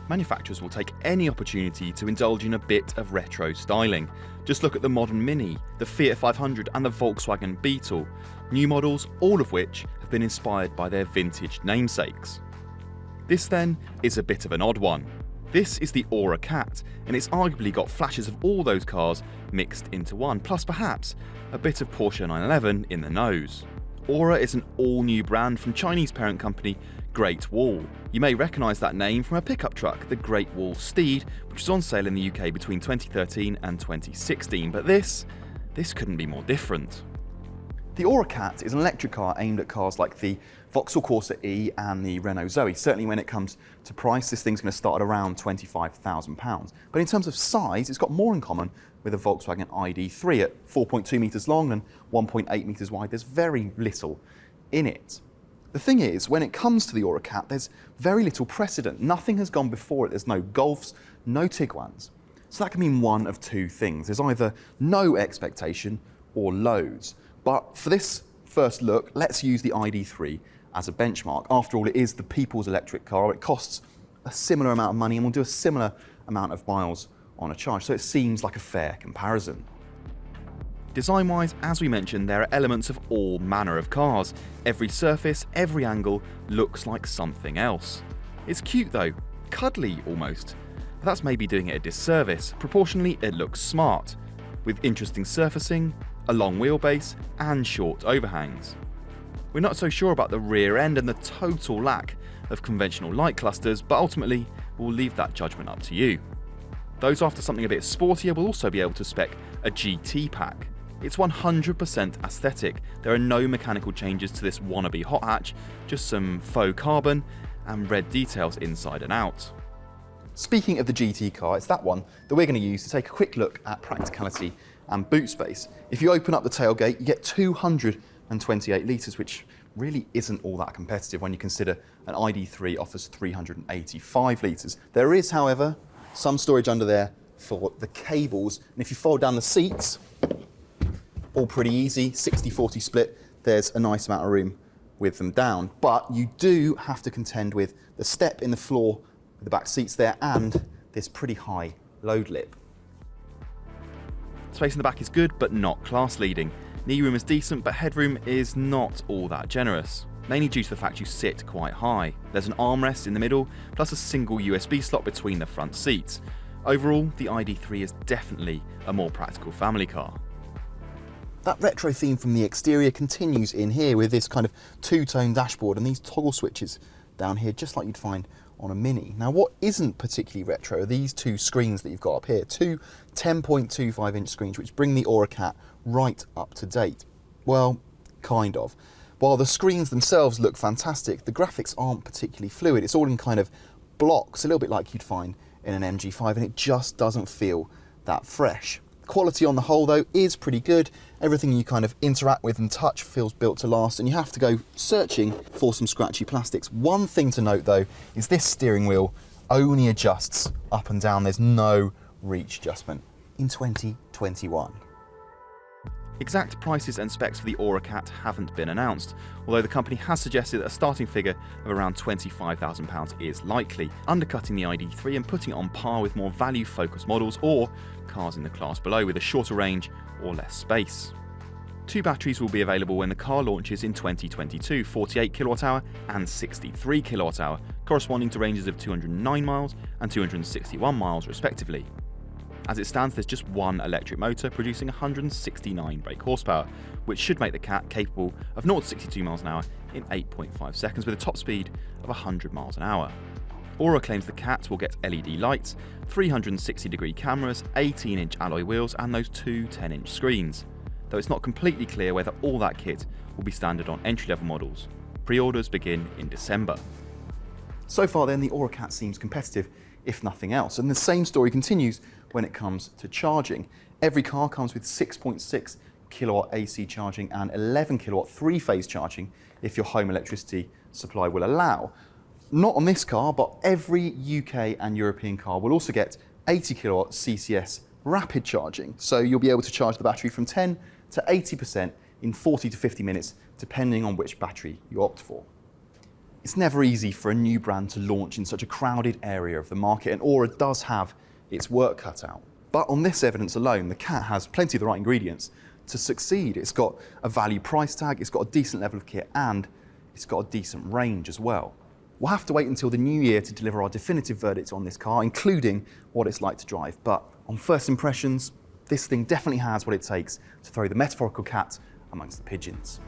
Manufacturers will take any opportunity to indulge in a bit of retro styling. Just look at the modern Mini, the Fiat 500 and the Volkswagen Beetle, new models all of which have been inspired by their vintage namesakes. This then is a bit of an odd one. This is the ORA CAT, and it's arguably got flashes of all those cars mixed into one, plus perhaps a bit of Porsche 911 in the nose. ORA is an all-new brand from Chinese parent company Great Wall. You may recognise that name from a pickup truck, the Great Wall Steed, which was on sale in the UK between 2013 and 2016, but this couldn't be more different. The ORA CAT is an electric car aimed at cars like the Vauxhall Corsa E and the Renault Zoe. Certainly when it comes to price, this thing's going to start at around £25,000. But in terms of size, it's got more in common with a Volkswagen ID3 at 4.2 metres long and 1.8 metres wide. There's very little in it. The thing is, when it comes to the ORA CAT, there's very little precedent. Nothing has gone before it. There's no Golfs, no Tiguans. So that can mean one of two things. There's either no expectation or loads. But for this first look, let's use the ID3 as a benchmark. After all, it is the people's electric car. It costs a similar amount of money and will do a similar amount of miles on a charge. So it seems like a fair comparison. Design-wise, as we mentioned, there are elements of all manner of cars. Every surface, every angle looks like something else. It's cute though, cuddly almost. But that's maybe doing it a disservice. Proportionally, it looks smart, with interesting surfacing, a long wheelbase, and short overhangs. We're not so sure about the rear end and the total lack of conventional light clusters, but ultimately, we'll leave that judgment up to you. Those after something a bit sportier will also be able to spec a GT pack. It's 100% aesthetic. There are no mechanical changes to this wannabe hot hatch, just some faux carbon and red details inside and out. Speaking of the GT car, it's that one that we're going to use to take a quick look at practicality and boot space. If you open up the tailgate, you get 228 litres, which really isn't all that competitive when you consider an ID3 offers 385 litres. There is, however, some storage under there for the cables, and if you fold down the seats, all pretty easy, 60-40 split, there's a nice amount of room with them down. But you do have to contend with the step in the floor with the back seats there and this pretty high load lip. Space in the back is good, but not class leading. Knee room is decent, but headroom is not all that generous, mainly due to the fact you sit quite high. There's an armrest in the middle, plus a single USB slot between the front seats. Overall, the ID3 is definitely a more practical family car. That retro theme from the exterior continues in here with this kind of two-tone dashboard and these toggle switches down here, just like you'd find on a Mini. Now, what isn't particularly retro are these two screens that you've got up here, two 10.25-inch screens, which bring the ORA CAT right up to date. Well, kind of. While the screens themselves look fantastic, the graphics aren't particularly fluid. It's all in kind of blocks, a little bit like you'd find in an MG5, and it just doesn't feel that fresh. Quality on the whole, though, is pretty good. Everything you kind of interact with and touch feels built to last, and you have to go searching for some scratchy plastics. One thing to note, though, is this steering wheel only adjusts up and down. There's no reach adjustment in 2021. Exact prices and specs for the ORA CAT haven't been announced, although the company has suggested that a starting figure of around £25,000 is likely, undercutting the ID3 and putting it on par with more value-focused models or cars in the class below with a shorter range or less space. Two batteries will be available when the car launches in 2022, 48 kWh and 63 kWh, corresponding to ranges of 209 miles and 261 miles respectively. As it stands, there's just one electric motor producing 169 brake horsepower, which should make the CAT capable of 0 to 62 miles an hour in 8.5 seconds with a top speed of 100 miles an hour. ORA claims the CAT will get LED lights, 360-degree cameras, 18-inch alloy wheels and those two 10-inch screens, though it's not completely clear whether all that kit will be standard on entry-level models. Pre-orders begin in December. So far then, the ORA CAT seems competitive, if nothing else, and the same story continues when it comes to charging. Every car comes with 6.6 kilowatt AC charging and 11 kilowatt three-phase charging if your home electricity supply will allow. Not on this car, but every UK and European car will also get 80 kilowatt CCS rapid charging. So you'll be able to charge the battery from 10 to 80% in 40 to 50 minutes, depending on which battery you opt for. It's never easy for a new brand to launch in such a crowded area of the market, and ORA does have its work cut out. But on this evidence alone, the CAT has plenty of the right ingredients to succeed. It's got a value price tag, it's got a decent level of kit, and it's got a decent range as well. We'll have to wait until the new year to deliver our definitive verdict on this car, including what it's like to drive. But on first impressions, this thing definitely has what it takes to throw the metaphorical cat amongst the pigeons.